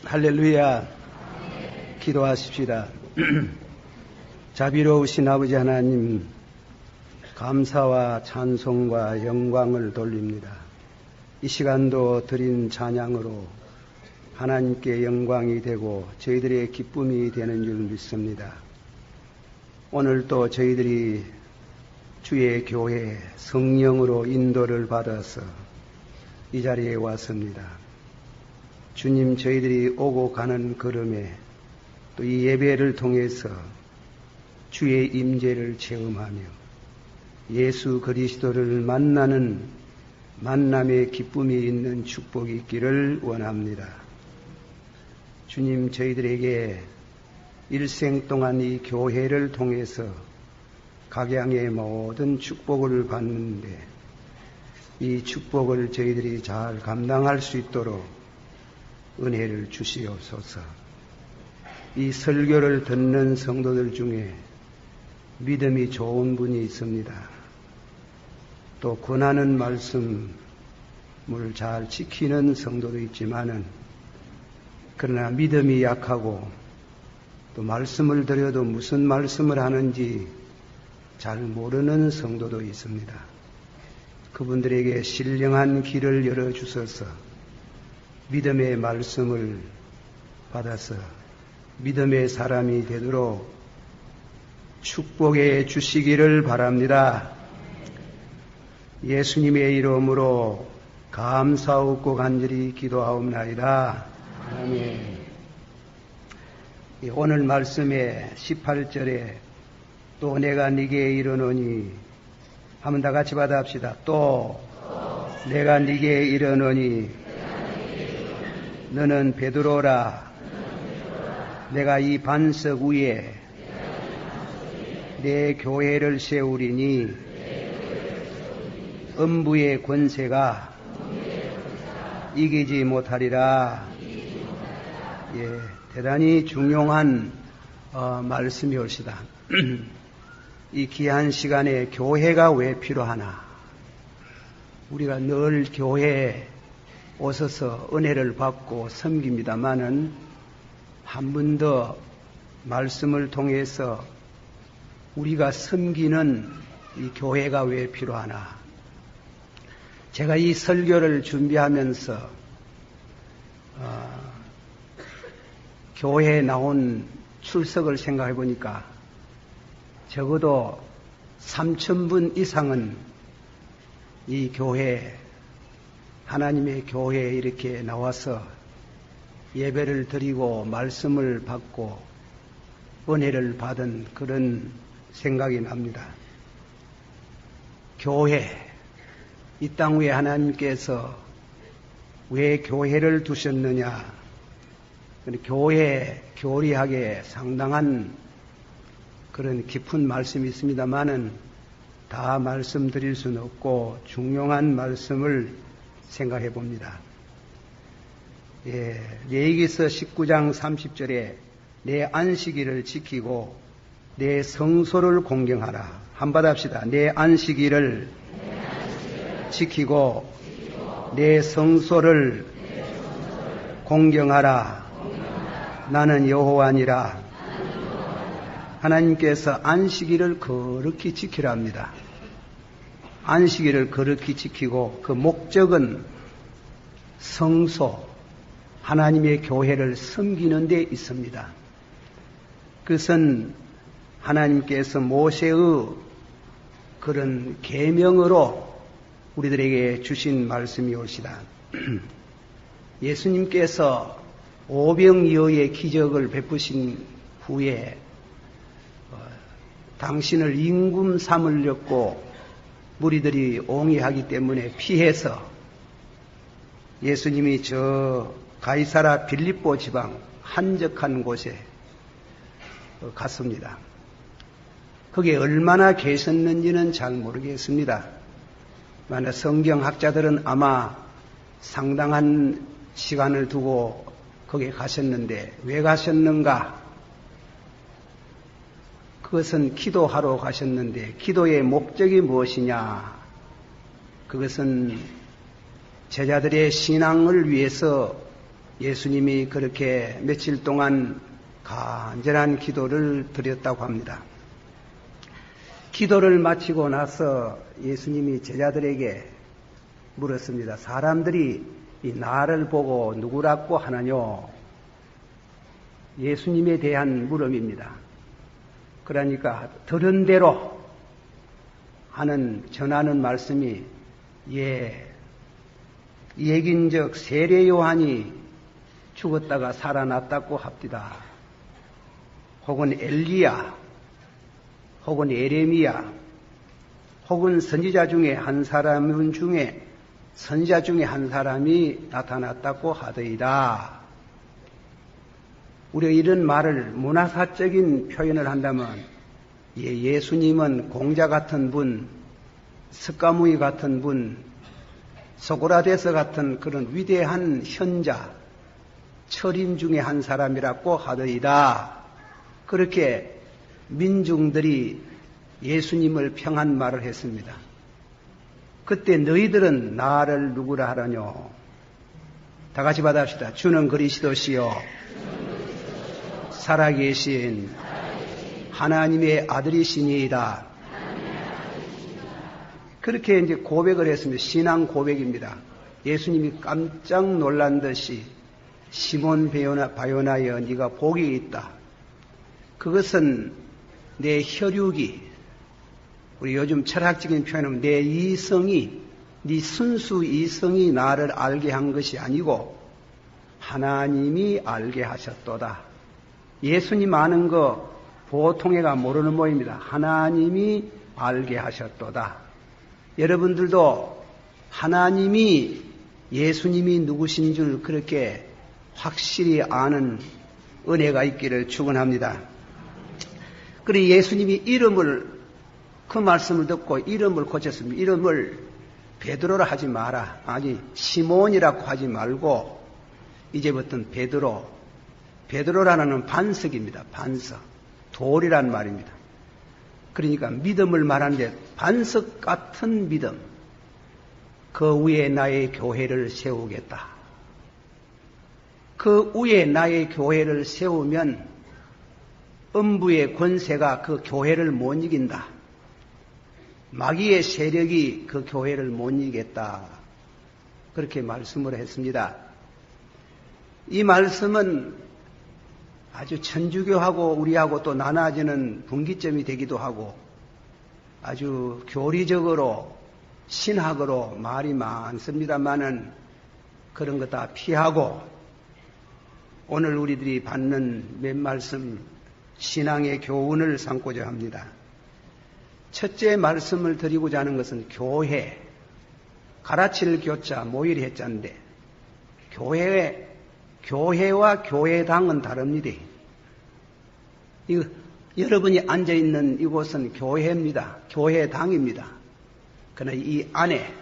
할렐루야. 기도하십시다. 자비로우신 아버지 하나님, 감사와 찬송과 영광을 돌립니다. 이 시간도 드린 찬양으로 하나님께 영광이 되고 저희들의 기쁨이 되는 줄 믿습니다. 오늘도 저희들이 주의 교회 성령으로 인도를 받아서 이 자리에 왔습니다. 주님, 저희들이 오고 가는 걸음에 또 이 예배를 통해서 주의 임재를 체험하며 예수 그리스도를 만나는 만남의 기쁨이 있는 축복이 있기를 원합니다. 주님, 저희들에게 일생 동안 이 교회를 통해서 각양의 모든 축복을 받는데 이 축복을 저희들이 잘 감당할 수 있도록 은혜를 주시옵소서. 이 설교를 듣는 성도들 중에 믿음이 좋은 분이 있습니다. 또 권하는 말씀을 잘 지키는 성도도 있지만은 그러나 믿음이 약하고 또 말씀을 드려도 무슨 말씀을 하는지 잘 모르는 성도도 있습니다. 그분들에게 신령한 길을 열어주셔서 믿음의 말씀을 받아서 믿음의 사람이 되도록 축복해 주시기를 바랍니다. 예수님의 이름으로 감사하고 간절히 기도하옵나이다. 아멘. 오늘 말씀의 18절에 또 내가 네게 이르노니 한번 다 같이 받아합시다. 또 내가 네게 이르노니 너는 베드로라. 내가 이 반석 위에 내 교회를 세우리니 음부의 권세가 이기지 못하리라. 예, 대단히 중요한 말씀이 옳시다. 이 귀한 시간에 교회가 왜 필요하나? 우리가 늘 교회에 오셔서 은혜를 받고 섬깁니다마는 한 번 더 말씀을 통해서 우리가 섬기는 이 교회가 왜 필요하나? 제가 이 설교를 준비하면서 교회에 나온 출석을 생각해 보니까 적어도 3,000분 이상은 이 교회, 하나님의 교회에 이렇게 나와서 예배를 드리고 말씀을 받고 은혜를 받은 그런 생각이 납니다. 교회, 이 땅 위에 하나님께서 왜 교회를 두셨느냐? 교회 교리학에 상당한 그런 깊은 말씀이 있습니다만은 다 말씀드릴 수는 없고 중요한 말씀을 생각해 봅니다. 예, 레위기서 19장 30절에 내 안식일을 지키고 내 성소를 공경하라. 한번 합시다. 내 안식일을 지키고 내 성소를 공경하라. 나는 여호와니라. 하나님께서 안식일을 거룩히 지키라 합니다. 안식일을 거룩히 지키고 그 목적은 성소, 하나님의 교회를 섬기는 데 있습니다. 그것은 하나님께서 모세의 그런 계명으로 우리들에게 주신 말씀이 옳시다. 예수님께서 오병이어의 기적을 베푸신 후에 당신을 임금 삼으려고 무리들이 옹이하기 때문에 피해서 예수님이 저 가이사라 빌립보 지방 한적한 곳에 갔습니다. 거기에 얼마나 계셨는지는 잘 모르겠습니다. 만약 성경학자들은 아마 상당한 시간을 두고 거기에 가셨는데 왜 가셨는가? 그것은 기도하러 가셨는데 기도의 목적이 무엇이냐? 그것은 제자들의 신앙을 위해서 예수님이 그렇게 며칠 동안 간절한 기도를 드렸다고 합니다. 기도를 마치고 나서 예수님이 제자들에게 물었습니다. 사람들이 이 나를 보고 누구라고 하느뇨? 예수님에 대한 물음입니다. 그러니까 들은 대로 전하는 말씀이 얘긴즉 세례 요한이 죽었다가 살아났다고 합디다. 혹은 엘리야, 혹은 예레미야, 혹은 선지자 중에 한 사람이 나타났다고 하더이다. 우리가 이런 말을 문화사적인 표현을 한다면 예수님은 공자 같은 분, 석가모니 같은 분, 소크라테스 같은 그런 위대한 현자, 철인 중에 한 사람이라고 하더이다. 그렇게 민중들이 예수님을 평한 말을 했습니다. 그때 너희들은 나를 누구라 하라뇨? 다 같이 받아봅시다. 주는 그리스도시요 살아계신 하나님의 아들이시니이다. 그렇게 이제 고백을 했습니다. 신앙 고백입니다. 예수님이 깜짝 놀란 듯이 시몬 바요나여 네가 복이 있다. 그것은 내 혈육이, 우리 요즘 철학적인 표현은 내 이성이, 네 순수 이성이 나를 알게 한 것이 아니고 하나님이 알게 하셨도다. 예수님 아는 거 보통 애가 모르는 모입니다. 하나님이 알게 하셨도다. 여러분들도 하나님이 예수님이 누구신 줄 그렇게 확실히 아는 은혜가 있기를 축원합니다. 그리고 예수님이 그 말씀을 듣고 이름을 고쳤습니다. 이름을 베드로라 하지 마라. 아니 시몬이라고 하지 말고 이제부터는 베드로라는 반석입니다. 반석. 돌이란 말입니다. 그러니까 믿음을 말하는데 반석 같은 믿음. 그 위에 나의 교회를 세우겠다. 그 위에 나의 교회를 세우면 음부의 권세가 그 교회를 못 이긴다. 마귀의 세력이 그 교회를 못 이기겠다. 그렇게 말씀을 했습니다. 이 말씀은 아주 천주교하고 우리하고 또 나눠지는 분기점이 되기도 하고 아주 교리적으로 신학으로 말이 많습니다만은 그런 거 다 피하고 오늘 우리들이 받는 몇 말씀 신앙의 교훈을 삼고자 합니다. 첫째 말씀을 드리고자 하는 것은 교회, 가라칠 교자, 모일 해자인데 교회와 교회당은 다릅니다. 여러분이 앉아있는 이곳은 교회입니다. 교회당입니다. 그러나 이 안에,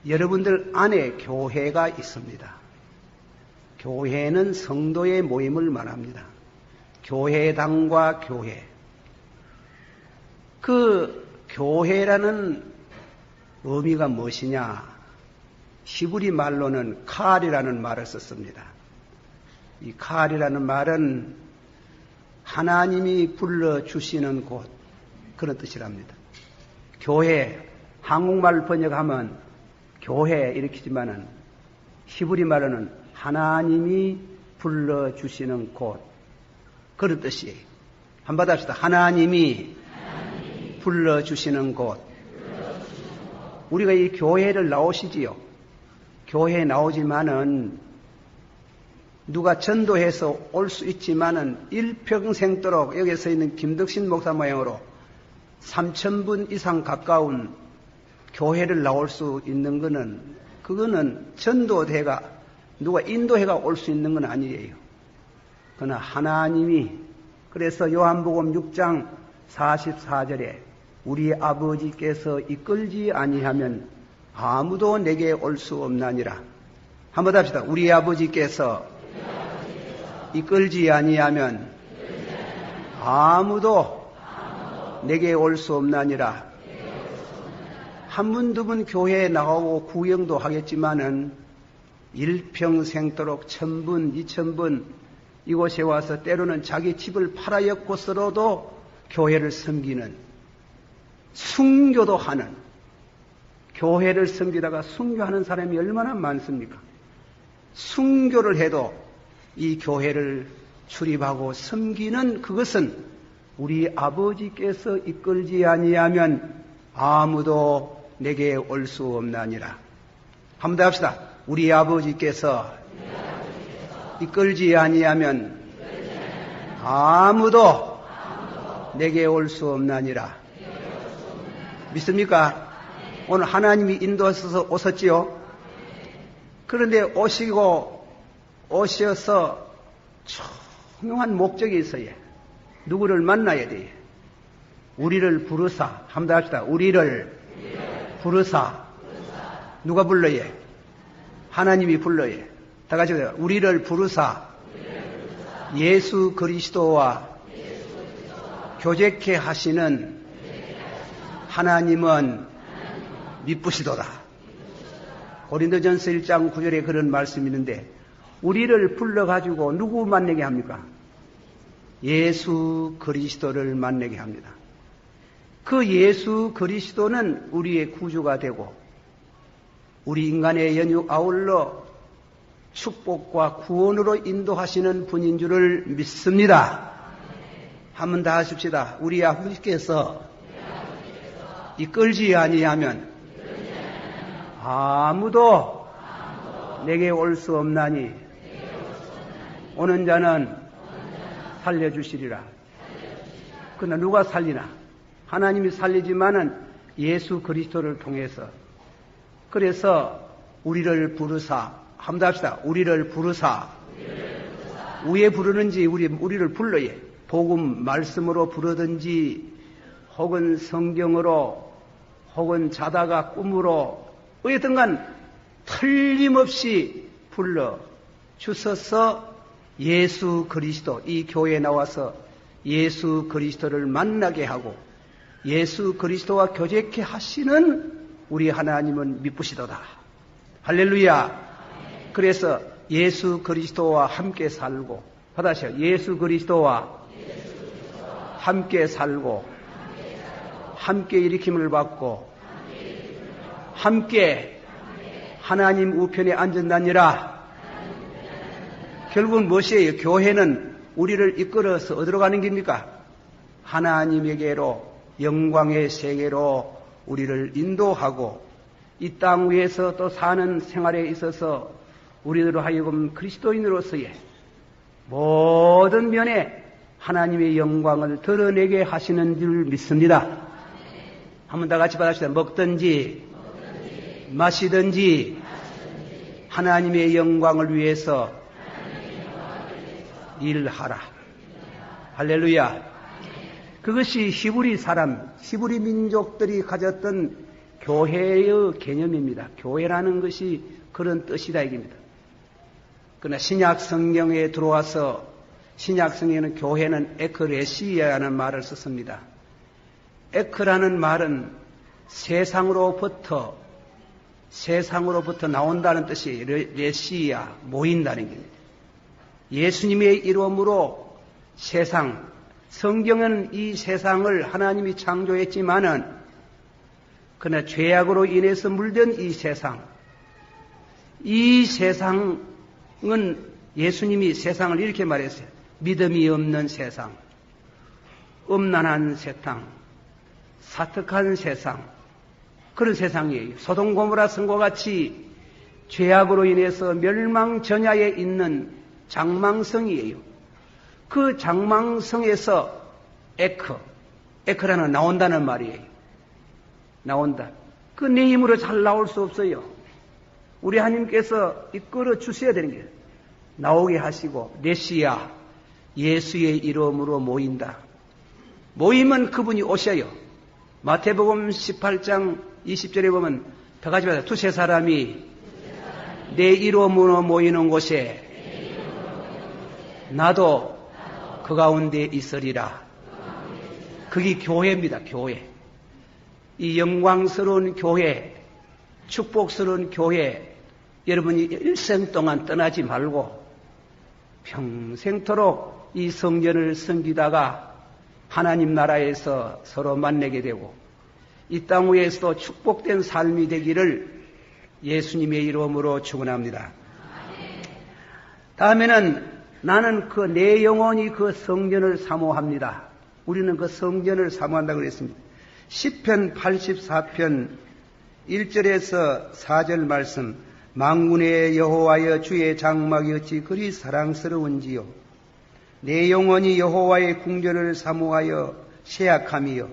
여러분들 안에 교회가 있습니다. 교회는 성도의 모임을 말합니다. 교회당과 교회. 그 교회라는 의미가 무엇이냐? 히브리 말로는 칼이라는 말을 썼습니다. 이 칼이라는 말은 하나님이 불러주시는 곳, 그런 뜻이랍니다. 교회, 한국말 번역하면 교회 이렇게 하지만은 히브리 말로는 하나님이 불러주시는 곳, 그런 뜻이에요. 한번 합시다. 하나님이 불러주시는 곳. 우리가 이 교회를 나오시지요. 교회에 나오지만은 누가 전도해서 올 수 있지만은 일평생도록 여기에 서 있는 김덕신 목사 모양으로 3,000분 이상 가까운 교회를 나올 수 있는 그거는 전도대가 누가 인도해가 올 수 있는 건 아니에요. 그러나 하나님이, 그래서 요한복음 6장 44절에 우리 아버지께서 이끌지 아니하면 아무도 내게 올 수 없나니라. 한번 합시다. 우리 아버지께서 이끌지 아니하면 아무도 내게 올 수 없나니라. 한 분, 두 분 교회에 나가고 구경도 하겠지만은 일평생도록 1000분, 2000분 이곳에 와서 때로는 자기 집을 팔아였고서라도 교회를 섬기는, 순교도 하는, 교회를 섬기다가 순교하는 사람이 얼마나 많습니까? 순교를 해도 이 교회를 출입하고 섬기는 그것은 우리 아버지께서 이끌지 아니하면 아무도 내게 올 수 없나니라. 한번 더 합시다. 우리 아버지께서 이끌지 아니하면 아무도 내게 올 수 없나니라. 믿습니까? 오늘 하나님이 인도하셔서 오셨지요? 그런데 오셔서 중요한 목적이 있어요. 누구를 만나야 돼요. 우리를 부르사. 한번 더 합시다. 우리를 부르사. 누가 불러요? 하나님이 불러요. 다 같이 해요. 우리를 부르사 예수 그리스도와 교제케 하시는 하나님은 미쁘시도다. 고린도전서 1장 9절에 그런 말씀이 있는데 우리를 불러가지고 누구 만나게 합니까? 예수 그리스도를 만나게 합니다. 그 예수 그리스도는 우리의 구주가 되고 우리 인간의 연육 아울러 축복과 구원으로 인도하시는 분인 줄을 믿습니다. 한번 다 하십시다. 우리 아버지께서 이끌지 아니하면 아무도 내게 올 수 없나니 오는 자는 살려주시리라. 그러나 누가 살리나? 하나님이 살리지만은 예수 그리스도를 통해서. 그래서 우리를 부르사. 한번 합시다. 우리를 부르사. 왜 부르는지 우리를 불러요. 복음 말씀으로 부르든지 혹은 성경으로 혹은 자다가 꿈으로 어쨌든간 틀림없이 불러 주셔서 예수 그리스도, 이 교회에 나와서 예수 그리스도를 만나게 하고 예수 그리스도와 교제케 하시는 우리 하나님은 미쁘시도다. 할렐루야. 그래서 예수 그리스도와 함께 살고, 받아셔. 예수 그리스도와 함께 살고 함께 일으킴을 받고 함께 하나님 우편에 앉은다니라. 결국은 무엇이에요? 교회는 우리를 이끌어서 어디로 가는 겁니까? 하나님에게로, 영광의 세계로 우리를 인도하고 이 땅 위에서 또 사는 생활에 있어서 우리들로 하여금 그리스도인으로서의 모든 면에 하나님의 영광을 드러내게 하시는 줄 믿습니다. 한번 다 같이 받아봅시다. 먹든지 마시든지 하나님의 영광을 위해서 일하라. 할렐루야. 그것이 히브리 사람, 히브리 민족들이 가졌던 교회의 개념입니다. 교회라는 것이 그런 뜻이다 이겁니다. 그러나 신약 성경에 들어와서 신약 성경에는 교회는 에크레시아라는 말을 썼습니다. 에크라는 말은 세상으로부터 나온다는 뜻이에요. 레시아, 모인다는 겁니다. 예수님의 이름으로 세상, 성경은 이 세상을 하나님이 창조했지만은 그러나 죄악으로 인해서 물든 이 세상은 예수님이 세상을 이렇게 말했어요. 믿음이 없는 세상, 음란한 세상, 사특한 세상, 그런 세상이에요. 소돔 고모라 성과 같이 죄악으로 인해서 멸망전야에 있는 장망성이에요. 그 장망성에서 에크라는 나온다는 말이에요. 나온다. 그 내 힘으로 잘 나올 수 없어요. 우리 하나님께서 이끌어 주셔야 되는 거예요. 나오게 하시고 레시아, 예수의 이름으로 모인다. 모이면 그분이 오셔요. 마태복음 18장 20절에 보면 다 같이 봐요. 두세 사람이 내 이름으로 모이는 곳에 나도 그 가운데 있으리라. 그게 교회입니다. 교회. 이 영광스러운 교회, 축복스러운 교회, 여러분이 일생 동안 떠나지 말고 평생토록 이 성전을 섬기다가 하나님 나라에서 서로 만나게 되고 이 땅 위에서도 축복된 삶이 되기를 예수님의 이름으로 축원합니다. 다음에는 나는 내 영혼이 그 성전을 사모합니다. 우리는 그 성전을 사모한다고 그랬습니다. 시편 84편 1절에서 4절 말씀. 만군의 여호와여 주의 장막이 어찌 그리 사랑스러운지요. 내 영혼이 여호와의 궁전을 사모하여 세약함이요.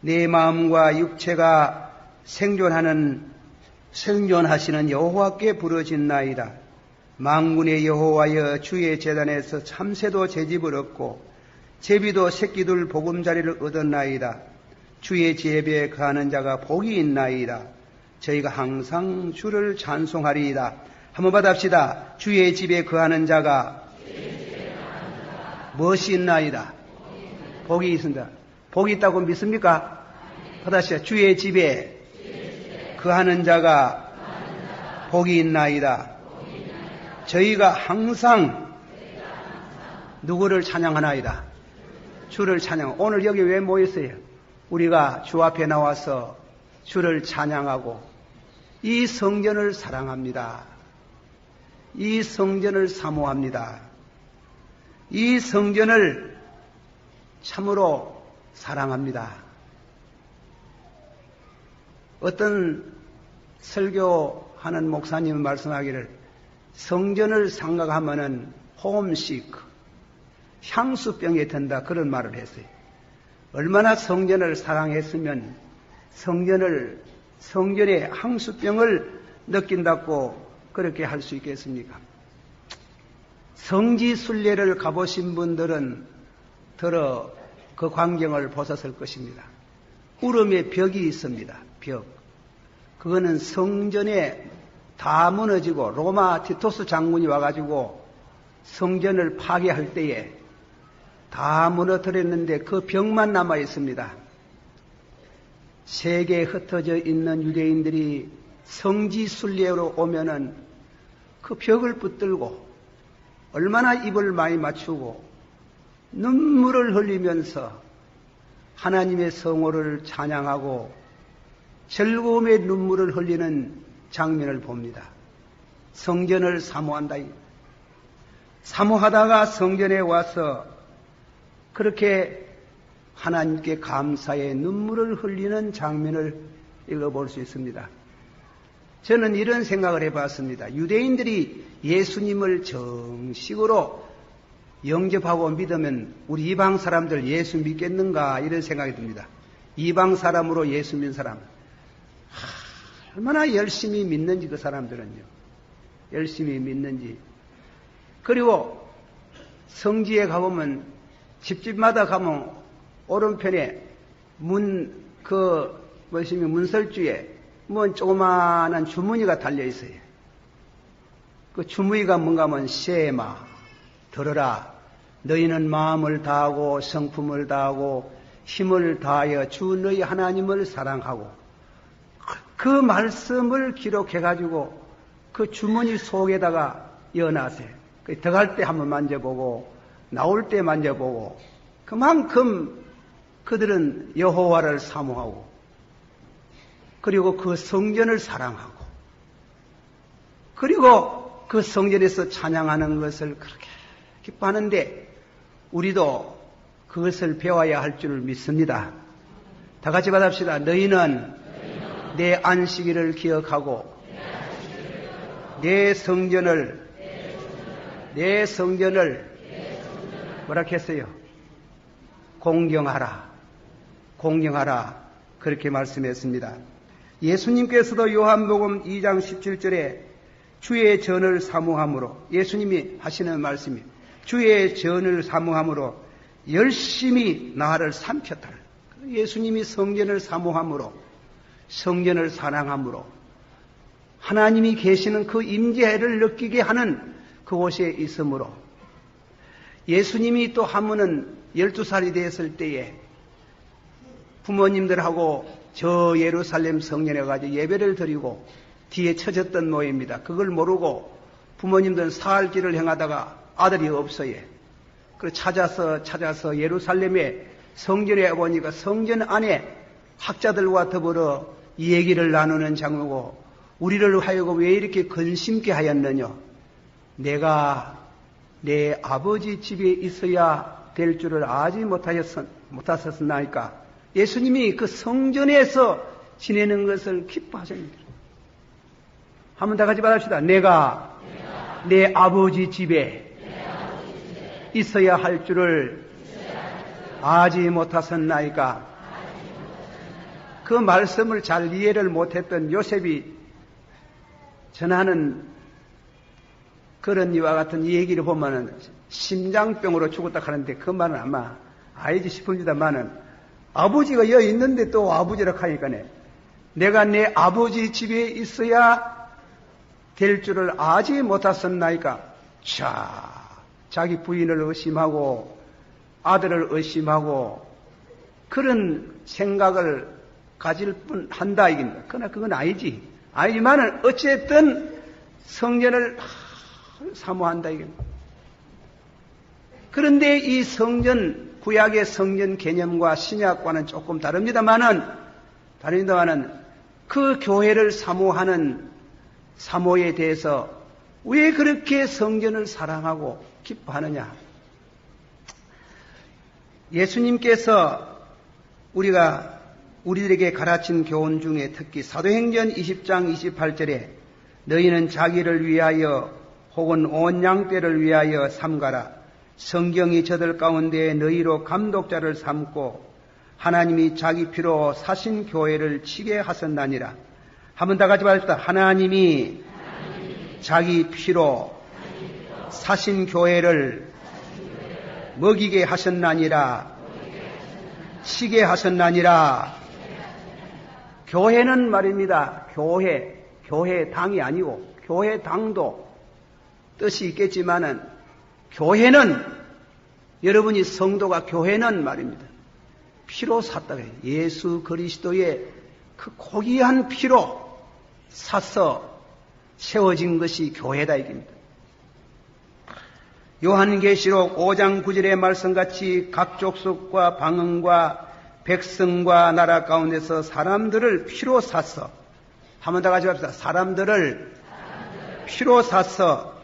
내 마음과 육체가 생존하시는 여호와께 부르짖나이다. 만군의 여호와여 주의 제단에서 참새도 제집을 얻고 제비도 새끼들 보금자리를 얻었나이다. 주의 집에 거하는 자가 복이 있나이다. 저희가 항상 주를 찬송하리이다. 한번 받합시다. 주의 집에 거하는 자가 무엇이 있나이다. 복이 있습니다. 복이 있다고 믿습니까? 받아시다. 주의 집에 거하는 자가 복이 있나이다. 저희가 항상 누구를 찬양하나이다. 주를 찬양. 오늘 여기 왜 모였어요? 우리가 주 앞에 나와서 주를 찬양하고 이 성전을 사랑합니다. 이 성전을 사모합니다. 이 성전을 참으로 사랑합니다. 어떤 설교하는 목사님은 말씀하기를 성전을 생각하면은 홈시크, 향수병에 든다 그런 말을 했어요. 얼마나 성전을 사랑했으면 성전의 향수병을 느낀다고 그렇게 할 수 있겠습니까? 성지순례를 가보신 분들은 더러 그 광경을 보셨을 것입니다. 울음의 벽이 있습니다. 벽. 그거는 성전에 다 무너지고 로마 티토스 장군이 와가지고 성전을 파괴할 때에 다 무너뜨렸는데 그 벽만 남아 있습니다. 세계에 흩어져 있는 유대인들이 성지순례로 오면은 그 벽을 붙들고 얼마나 입을 많이 맞추고 눈물을 흘리면서 하나님의 성호를 찬양하고 즐거움의 눈물을 흘리는 장면을 봅니다. 성전을 사모한다. 사모하다가 성전에 와서 그렇게 하나님께 감사의 눈물을 흘리는 장면을 읽어볼 수 있습니다. 저는 이런 생각을 해봤습니다. 유대인들이 예수님을 정식으로 영접하고 믿으면 우리 이방 사람들 예수 믿겠는가 이런 생각이 듭니다. 이방 사람으로 예수 믿는 사람 얼마나 열심히 믿는지 그 사람들은요. 열심히 믿는지. 그리고 성지에 가보면 집집마다 가면 오른편에 문설주에 조그마한 주머니가 달려 있어요. 그 주머니가 뭔가 하면 쉐마, 들어라. 너희는 마음을 다하고 성품을 다하고 힘을 다하여 주 너희 하나님을 사랑하고 그 말씀을 기록해가지고 그 주머니 속에다가 넣어놨어요. 들어갈 때 한번 만져보고 나올 때 만져보고 그만큼 그들은 여호와를 사모하고 그리고 그 성전을 사랑하고 그리고 그 성전에서 찬양하는 것을 그렇게 기뻐하는데 우리도 그것을 배워야 할 줄 믿습니다. 다 같이 받읍시다. 너희는 내 안식일을 기억하고 내 성전을 뭐라 했어요? 공경하라. 그렇게 말씀했습니다. 예수님께서도 요한복음 2장 17절에 주의 전을 사모함으로 예수님이 하시는 말씀이 주의 전을 사모함으로 열심히 나를 삼켰다. 예수님이 성전을 사모함으로 성전을 사랑함으로 하나님이 계시는 그 임재를 느끼게 하는 그곳에 있으므로 예수님이 또 한 번은 12살이 되었을 때에 부모님들하고 저 예루살렘 성전에 가서 예배를 드리고 뒤에 처졌던 모양입니다. 그걸 모르고 부모님들은 사할 길을 행하다가 아들이 없어요. 그래서 찾아서 예루살렘에 성전에 보니까 성전 안에 학자들과 더불어 이 얘기를 나누는 장면이고, 우리를 하여금 왜 이렇게 근심케 하였느냐? 내가 내 아버지 집에 있어야 될 줄을 알지 못하셨나이까? 예수님이 그 성전에서 지내는 것을 기뻐하십니다. 한번 다 같이 말합시다. 내가 내 아버지 집에 있어야 할 줄을 알지 못하셨나이까? 그 말씀을 잘 이해를 못했던 요셉이 전하는 그런 이와 같은 이 얘기를 보면은 심장병으로 죽었다 하는데 그 말은 아마 알지 싶습니다만은, 아버지가 여기 있는데 또 아버지라 하니까네, 내가 내 아버지 집에 있어야 될 줄을 알지 못하셨나이까? 자, 자기 부인을 의심하고 아들을 의심하고 그런 생각을 가질 뿐 한다 이깁니다. 그러나 그건 아니지. 아니지만은 어쨌든 성전을 사모한다 이깁니다. 그런데 이 성전, 구약의 성전 개념과 신약과는 조금 다릅니다만은 그 교회를 사모하는 사모에 대해서 왜 그렇게 성전을 사랑하고 기뻐하느냐? 예수님께서 우리들에게 가르친 교훈 중에 특히 사도행전 20장 28절에 너희는 자기를 위하여 혹은 온 양떼를 위하여 삼가라. 성경이 저들 가운데 너희로 감독자를 삼고 하나님이 자기 피로 사신 교회를 치게 하셨나니라. 한번 다 같이 말합시다. 하나님이 자기 피로 사신 교회를 먹이게 하셨나니라. 치게 하셨나니라. 교회는 말입니다. 교회 당이 아니고, 교회 당도 뜻이 있겠지만은, 교회는, 여러분이 성도가 교회는 말입니다. 피로 샀다고 해요. 예수 그리스도의 그 고귀한 피로 사서 세워진 것이 교회다 이깁니다. 요한계시록 5장 9절의 말씀같이 각 족속과 방언과 백성과 나라 가운데서 사람들을 피로 샀어. 한번 다 같이 합시다. 사람들을 피로 샀어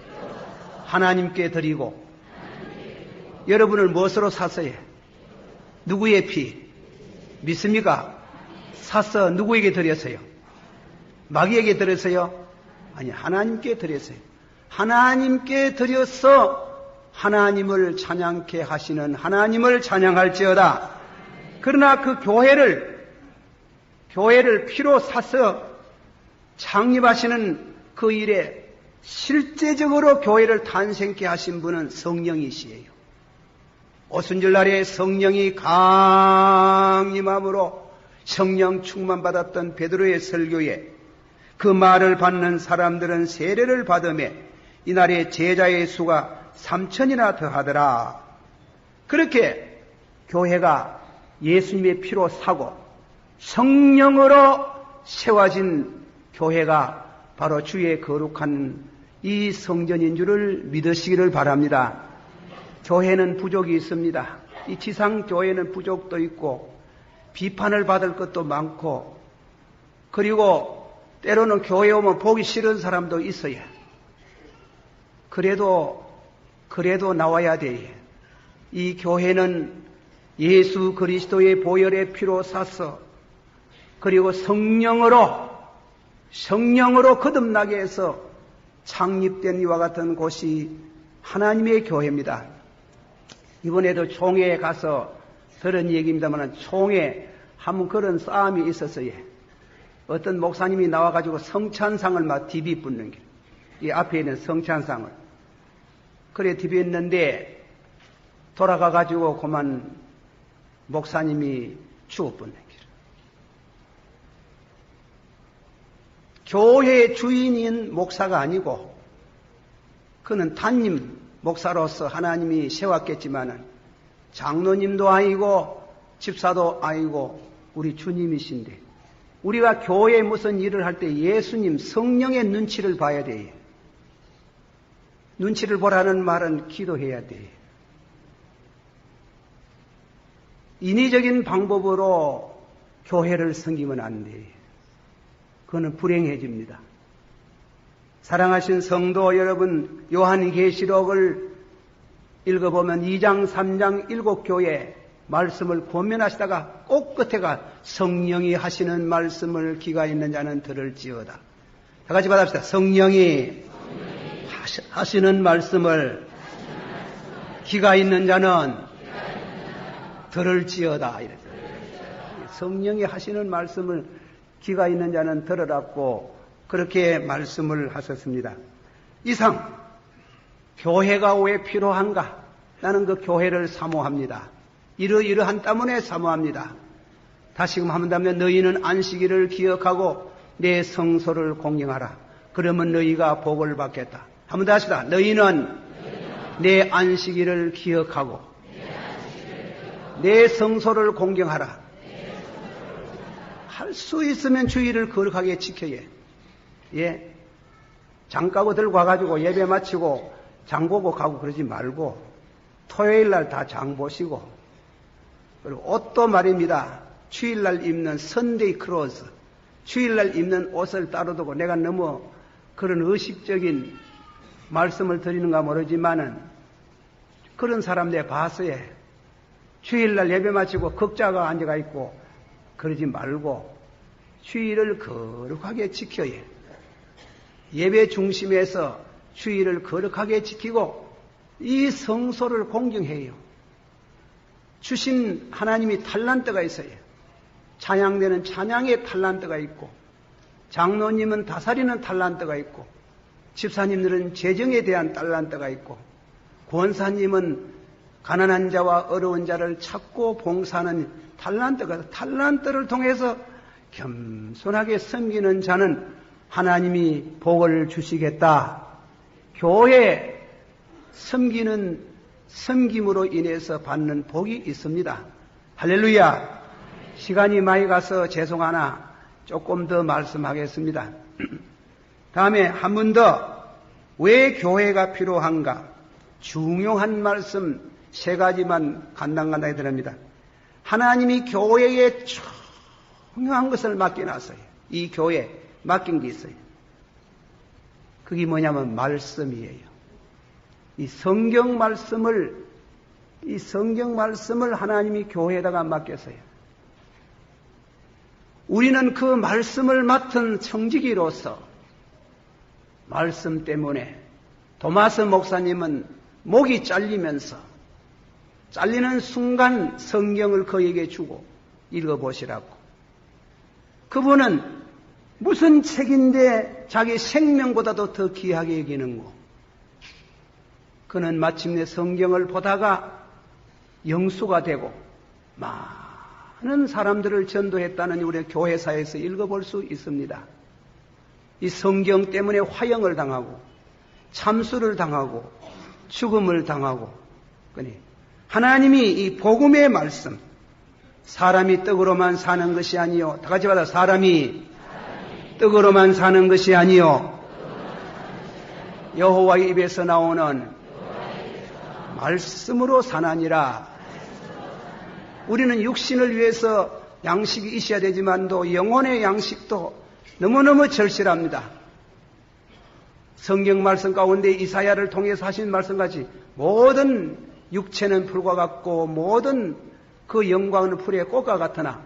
하나님께 드리고. 여러분을 무엇으로 샀어요? 누구의 피? 믿습니까? 샀어. 누구에게 드렸어요? 마귀에게 드렸어요? 아니, 하나님께 드렸어요. 하나님께 드려서 하나님을 찬양케 하시는 하나님을 찬양할지어다. 그러나 그 교회를 피로 사서 창립하시는 그 일에 실제적으로 교회를 탄생케 하신 분은 성령이시에요. 오순절날에 성령이 강림함으로 성령 충만받았던 베드로의 설교에 그 말을 받는 사람들은 세례를 받으며 이날에 제자의 수가 3,000이나 더하더라. 그렇게 교회가 예수님의 피로 사고 성령으로 세워진 교회가 바로 주의 거룩한 이 성전인 줄을 믿으시기를 바랍니다. 교회는 부족이 있습니다. 이 지상 교회는 부족도 있고 비판을 받을 것도 많고, 그리고 때로는 교회 오면 보기 싫은 사람도 있어요. 그래도 나와야 돼. 이 교회는 예수 그리스도의 보혈의 피로 샀어. 그리고 성령으로 거듭나게 해서 창립된 이와 같은 곳이 하나님의 교회입니다. 이번에도 총회에 가서 들은 얘기입니다만, 총회 한번 그런 싸움이 있었어요. 어떤 목사님이 나와가지고 성찬상을 막 디비붙는 게, 이 앞에 있는 성찬상을 그래 디비했는데 돌아가가지고 그만 목사님이 죽어버린 길. 교회의 주인인 목사가 아니고 그는 단임 목사로서 하나님이 세웠겠지만은 장로님도 아니고 집사도 아니고 우리 주님이신데 우리가 교회에 무슨 일을 할 때 예수님 성령의 눈치를 봐야 돼요. 눈치를 보라는 말은 기도해야 돼요. 인위적인 방법으로 교회를 섬기면 안 돼요. 그거는 불행해집니다. 사랑하신 성도 여러분, 요한계시록을 읽어보면 2장, 3장, 7교회 말씀을 권면하시다가 꼭 끝에가 성령이 하시는 말씀을 귀가 있는 자는 들을지어다. 다 같이 받읍시다. 성령이 하시는 말씀을 귀가 있는 자는 들을지어다. 성령이 하시는 말씀을 귀가 있는 자는 들으라고 그렇게 말씀을 하셨습니다. 이상 교회가 왜 필요한가? 나는 그 교회를 사모합니다. 이러이러한 때문에 사모합니다. 다시금 한번다면 너희는 안식일을 기억하고 내 성소를 공경하라. 그러면 너희가 복을 받겠다. 한번 더 하시다. 너희는 내 안식일을 기억하고 내 성소를 공경하라. 할 수 있으면 주의를 거룩하게 지켜야. 예. 장가고 들고 와가지고 예배 마치고 장 보고 가고 그러지 말고 토요일 날 다 장 보시고 그리고 옷도 말입니다. 주일 날 입는 선데이 크로스, 주일 날 입는 옷을 따로 두고 내가 너무 그런 의식적인 말씀을 드리는가 모르지만은 그런 사람 내 봤어요. 주일 날 예배 마치고 극자가 앉아가 있고 그러지 말고 주의를 거룩하게 지켜야 해요. 예배 중심에서 주의를 거룩하게 지키고 이 성소를 공경해요. 주신 하나님이 탈란트가 있어요. 찬양되는 찬양의 탈란트가 있고 장로님은 다스리는 탈란트가 있고 집사님들은 재정에 대한 탈란트가 있고 권사님은 가난한 자와 어려운 자를 찾고 봉사하는 탈란트를 통해서 겸손하게 섬기는 자는 하나님이 복을 주시겠다. 교회 섬기는 섬김으로 인해서 받는 복이 있습니다. 할렐루야. 시간이 많이 가서 죄송하나 조금 더 말씀하겠습니다. 다음에 한 번 더 왜 교회가 필요한가? 중요한 말씀 3가지만 간단하게 드립니다. 하나님이 교회에 중요한 것을 맡겨놨어요. 이 교회에 맡긴 게 있어요. 그게 뭐냐면 말씀이에요. 이 성경 말씀을 하나님이 교회에다가 맡겼어요. 우리는 그 말씀을 맡은 청지기로서 말씀 때문에 도마스 목사님은 목이 잘리면서 잘리는 순간 성경을 그에게 주고 읽어보시라고. 그분은 무슨 책인데 자기 생명보다도 더 귀하게 여기는고. 그는 마침내 성경을 보다가 영수가 되고 많은 사람들을 전도했다는 우리 교회사에서 읽어볼 수 있습니다. 이 성경 때문에 화형을 당하고 참수를 당하고 죽음을 당하고 그니 하나님이 이 복음의 말씀 사람이 떡으로만 사는 것이 아니요 다 같이 받아 사람이 떡으로만 사는 것이 아니요 여호와의 입에서 나오는 말씀으로 사나니라. 우리는 육신을 위해서 양식이 있어야 되지만도 영혼의 양식도 너무너무 절실합니다. 성경 말씀 가운데 이사야를 통해서 하신 말씀같이 모든 육체는 풀과 같고 모든 그 영광은 풀의 꽃과 같으나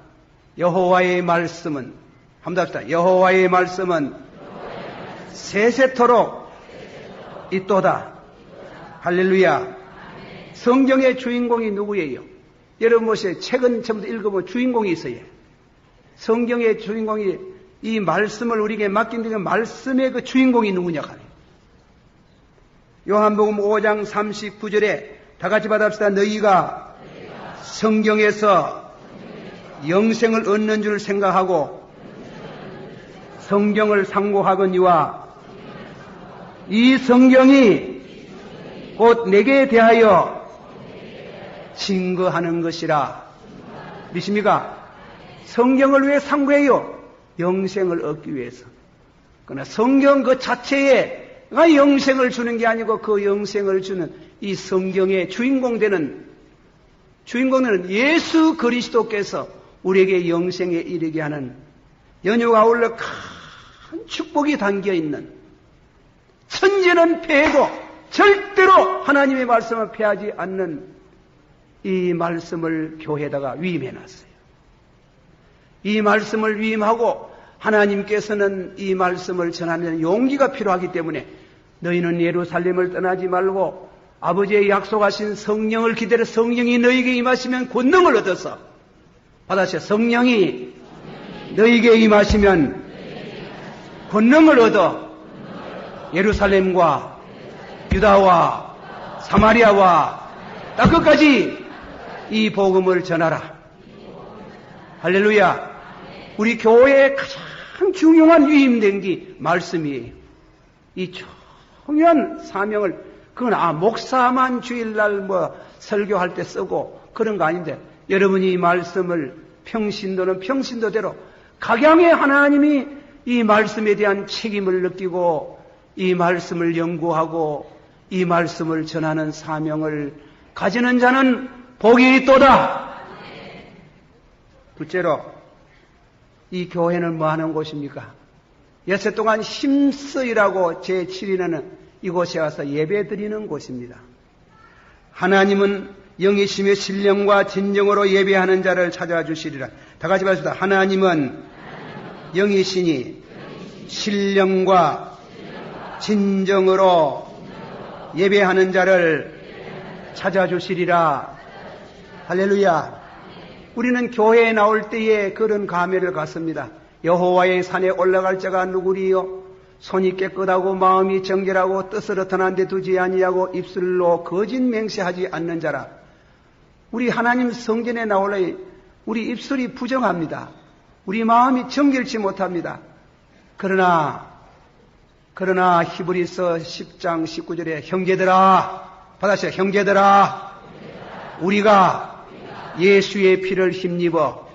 여호와의 말씀은 한번 합시다. 여호와의 말씀은 세세토록 있도다. 할렐루야. 성경의 주인공이 누구예요? 여러분 보세요. 책은 전부 읽어보면 주인공이 있어요. 성경의 주인공이 이 말씀을 우리에게 맡긴 그 말씀의 그 주인공이 누구냐 하네. 요한복음 5장 39절에 다 같이 받읍시다. 너희가 성경에서 영생을 얻는 줄 생각하고 성경을 상고하거니와 이 성경이 곧 내게 대하여 증거하는 것이라. 믿습니까? 성경을 왜 상고해요? 영생을 얻기 위해서. 그러나 성경 그 자체에가 영생을 주는 게 아니고 그 영생을 주는 이 성경의 주인공되는 예수 그리스도께서 우리에게 영생에 이르게 하는 연유가 올라 큰 축복이 담겨 있는, 천지는 패해도 절대로 하나님의 말씀을 패하지 않는 이 말씀을 교회에다가 위임해놨어요. 이 말씀을 위임하고 하나님께서는 이 말씀을 전하는 용기가 필요하기 때문에 너희는 예루살렘을 떠나지 말고 아버지의 약속하신 성령을 기다려 성령이 너희에게 임하시면 권능을 얻어서 받아서 성령이 너희에게 임하시면 권능을 얻어 예루살렘과 유다와 사마리아와 땅 끝까지 이 복음을 전하라. 할렐루야. 우리 교회의 가장 중요한 위임된 게 말씀이에요. 이 중요한 사명을, 그건 목사만 주일날 설교할 때 쓰고 그런 거 아닌데, 여러분이 이 말씀을 평신도는 평신도대로 각양의 하나님이 이 말씀에 대한 책임을 느끼고 이 말씀을 연구하고 이 말씀을 전하는 사명을 가지는 자는 복이 있도다. 둘째로, 이 교회는 뭐 하는 곳입니까? 여섯 동안 힘쓰이라고 제7일에는 이곳에 와서 예배 드리는 곳입니다. 하나님은 영이시며 신령과 진정으로 예배하는 자를 찾아주시리라. 다 같이 말합시다. 하나님은 영이시니 신령과 진정으로 예배하는 자를 찾아주시리라. 할렐루야. 우리는 교회에 나올 때에 그런 감회를 갖습니다. 여호와의 산에 올라갈 자가 누구리요? 손이 깨끗하고 마음이 정결하고 뜻을 어떠한 데 두지 아니하고 입술로 거짓 맹세하지 않는 자라. 우리 하나님 성전에 나올라 우리 입술이 부정합니다. 우리 마음이 정결치 못합니다. 그러나 히브리서 10장 19절에 형제들아, 받아주세요. 형제들아, 우리가 예수의 피를 힘입어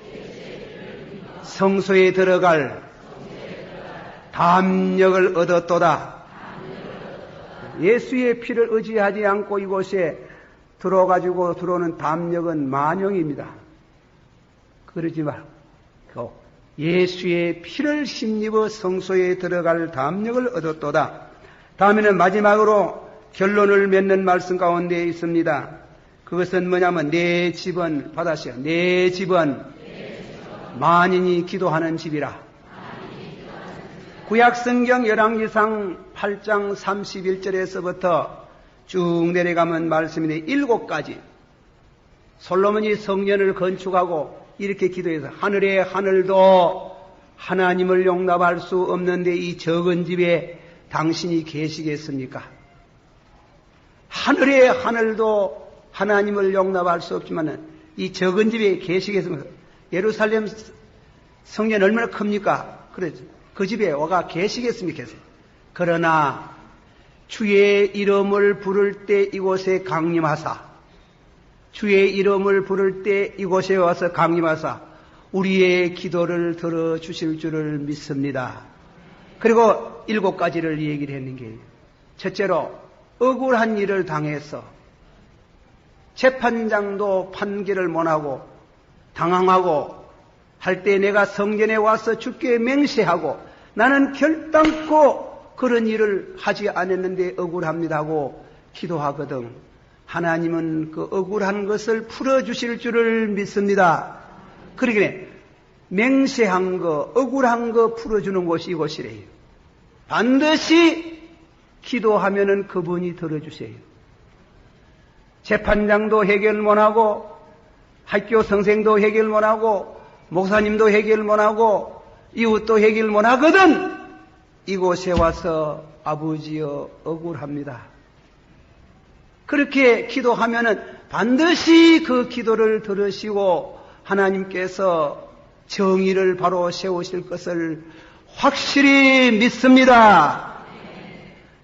성소에 들어갈 담력을 얻었도다. 예수의 피를 의지하지 않고 이곳에 들어오는 담력은 만영입니다. 그러지 말고 예수의 피를 힘입어 성소에 들어갈 담력을 얻었도다. 다음에는 마지막으로 결론을 맺는 말씀 가운데 있습니다. 그것은 뭐냐면 내 집은, 받아시오. 내 집은 만인이 기도하는 집이라. 구약성경 열왕기상 8장 31절에서부터 쭉 내려가면 말씀인데 7가지 솔로몬이 성전을 건축하고 이렇게 기도해서 하늘의 하늘도 하나님을 용납할 수 없는데 이 적은 집에 당신이 계시겠습니까? 하늘의 하늘도 하나님을 용납할 수 없지만 이 적은 집에 계시겠습니까? 예루살렘 성전 얼마나 큽니까? 그래서 그 집에 와가 계시겠습니까? 그러나 주의 이름을 부를 때 이곳에 강림하사, 주의 이름을 부를 때 이곳에 와서 강림하사 우리의 기도를 들어주실 줄을 믿습니다. 그리고 7가지를 얘기를 했는 게, 첫째로 억울한 일을 당해서 재판장도 판결을 못하고 당황하고 할 때 내가 성전에 와서 주께 맹세하고 나는 결단코 그런 일을 하지 않았는데 억울합니다 하고 기도하거든. 하나님은 그 억울한 것을 풀어주실 줄을 믿습니다. 그러기에 맹세한 거, 억울한 거 풀어주는 곳이 이곳이래요. 반드시 기도하면은 그분이 들어주세요. 재판장도 해결 못하고 학교 선생도 해결 못하고 목사님도 해결 못하고 이웃도 해결 못하거든. 이곳에 와서 아버지여 억울합니다. 그렇게 기도하면은 반드시 그 기도를 들으시고 하나님께서 정의를 바로 세우실 것을 확실히 믿습니다.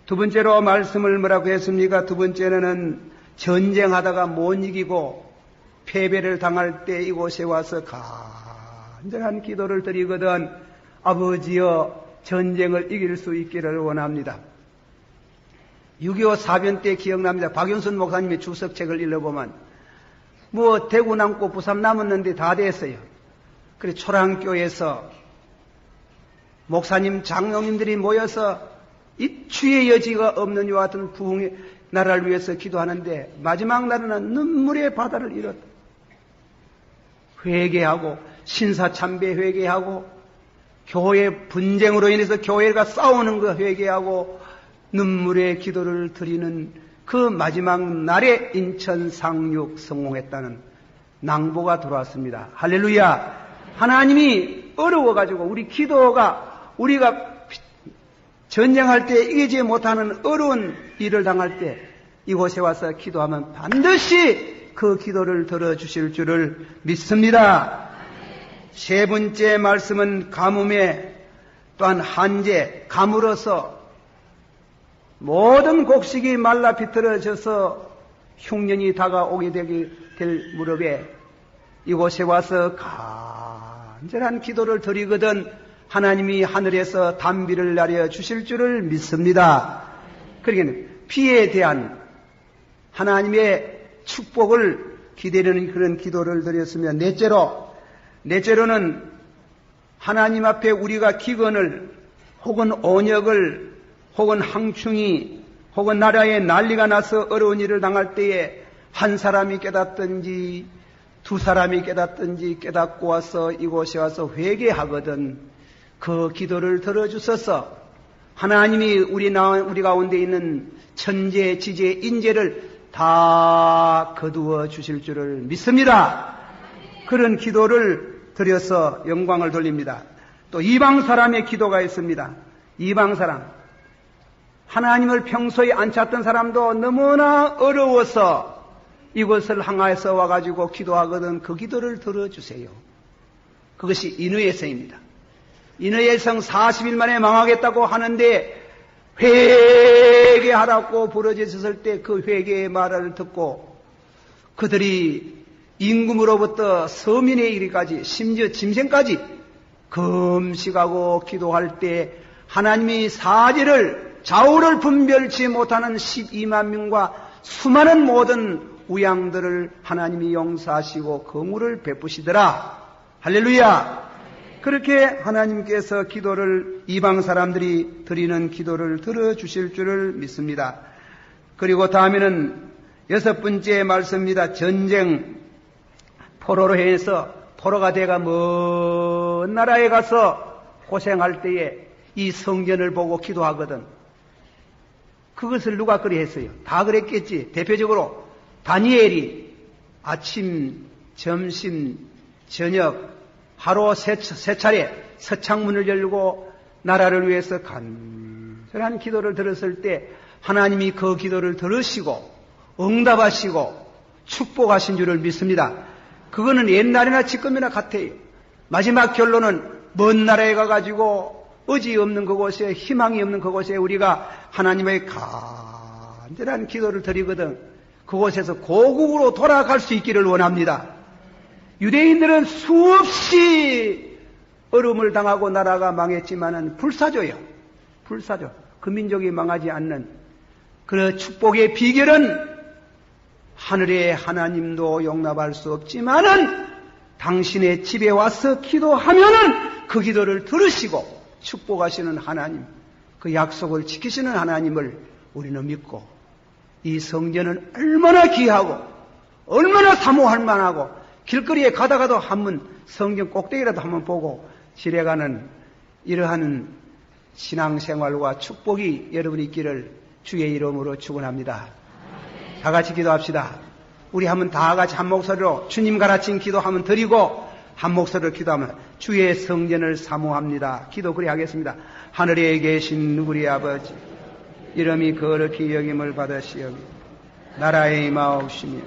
두 번째로 말씀을 뭐라고 했습니까? 두 번째는 전쟁하다가 못 이기고 패배를 당할 때 이곳에 와서 간절한 기도를 드리거든. 아버지여 전쟁을 이길 수 있기를 원합니다. 6.25 사변 때 기억납니다. 박윤순 목사님의 주석책을 읽어보면 뭐 대구 남고 부산 남았는데 다 됐어요. 그래 초랑교에서 목사님 장로님들이 모여서 이 주의 여지가 없는 이와 같은 부흥의 나라를 위해서 기도하는데 마지막 날에는 눈물의 바다를 잃었다. 회개하고 신사참배 회개하고 교회 분쟁으로 인해서 교회가 싸우는 거 회개하고 눈물의 기도를 드리는 그 마지막 날에 인천 상륙 성공했다는 낭보가 들어왔습니다. 할렐루야. 하나님이 어려워가지고 우리 기도가 우리가 전쟁할 때 이기지 못하는 어려운 일을 당할 때 이곳에 와서 기도하면 반드시 그 기도를 들어주실 줄을 믿습니다. 세 번째 말씀은 가뭄에 또한 한제, 가물어서 모든 곡식이 말라 비틀어져서 흉년이 다가오게 될 무렵에 이곳에 와서 간절한 기도를 드리거든 하나님이 하늘에서 단비를 내려 주실 줄을 믿습니다. 그러니까 피에 대한 하나님의 축복을 기다리는 그런 기도를 드렸으며 넷째로는 하나님 앞에 우리가 기근을 혹은 온역을 혹은 항충이 혹은 나라에 난리가 나서 어려운 일을 당할 때에 한 사람이 깨닫든지 두 사람이 깨닫든지 깨닫고 와서 이곳에 와서 회개하거든 그 기도를 들어주셔서 하나님이 우리 가운데 있는 천재, 지재, 인재를 다 거두어 주실 줄을 믿습니다. 그런 기도를 드려서 영광을 돌립니다. 또 이방 사람의 기도가 있습니다. 이방 사람. 하나님을 평소에 안 찾던 사람도 너무나 어려워서 이곳을 향하여서 와가지고 기도하거든 그 기도를 들어주세요. 그것이 인의의 성입니다. 인의의 성 40일 만에 망하겠다고 하는데 회개하라고 부르짖었을 때 그 회개의 말을 듣고 그들이 임금으로부터 서민에 이르기까지 심지어 짐승까지 금식하고 기도할 때 하나님이 사지를 좌우를 분별치 못하는 12만 명과 수많은 모든 우양들을 하나님이 용서하시고 긍휼을 베푸시더라. 할렐루야. 그렇게 하나님께서 기도를 이방 사람들이 드리는 기도를 들어주실 줄을 믿습니다. 그리고 다음에는 여섯 번째 말씀입니다. 전쟁 포로로 해서 포로가 돼가 먼 나라에 가서 고생할 때에 이 성전을 보고 기도하거든. 그것을 누가 그리 했어요? 다 그랬겠지. 대표적으로 다니엘이 아침, 점심, 저녁 하루 세 차례 서창문을 열고 나라를 위해서 간절한 기도를 들었을 때 하나님이 그 기도를 들으시고 응답하시고 축복하신 줄을 믿습니다. 그거는 옛날이나 지금이나 같아요. 마지막 결론은 먼 나라에 가가지고 의지 없는 그곳에 희망이 없는 그곳에 우리가 하나님의 간절한 기도를 드리거든 그곳에서 고국으로 돌아갈 수 있기를 원합니다. 유대인들은 수없이 어려움을 당하고 나라가 망했지만은 불사조요. 불사조. 그 민족이 망하지 않는 그 축복의 비결은 하늘의 하나님도 용납할 수 없지만은 당신의 집에 와서 기도하면은 그 기도를 들으시고 축복하시는 하나님, 그 약속을 지키시는 하나님을 우리는 믿고 이 성전은 얼마나 귀하고 얼마나 사모할 만하고 길거리에 가다가도 한번 성전 꼭대기라도 한번 보고 지내가는 이러한 신앙생활과 축복이 여러분이 있기를 주의 이름으로 축원합니다. 다 같이 기도합시다. 우리 한번 다 같이 한 목소리로 주님 가르친 기도 한번 드리고 한 목소리로 기도하면 주의 성전을 사모합니다. 기도 그리 하겠습니다. 하늘에 계신 우리 아버지 이름이 거룩히 여김을 받으시오며 나라의 임하옵시며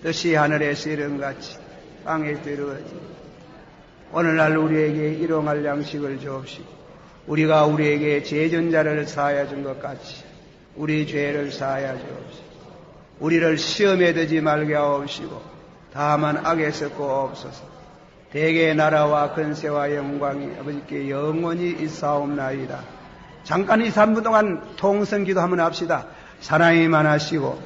뜻이 하늘에서 이룬같이 땅에 이루어지며 오늘날 우리에게 일용할 양식을 주옵시고 우리가 우리에게 죄전자를 사하여 준 것 같이 우리 죄를 사하여 주옵시고 우리를 시험에 들지 말게 하옵시고 다만 악에서 구하옵소서. 대개 나라와 근세와 영광이 아버지께 영원히 있사옵나이다. 잠깐 2, 3분 동안 통성기도 한번 합시다. 사랑이 많으시고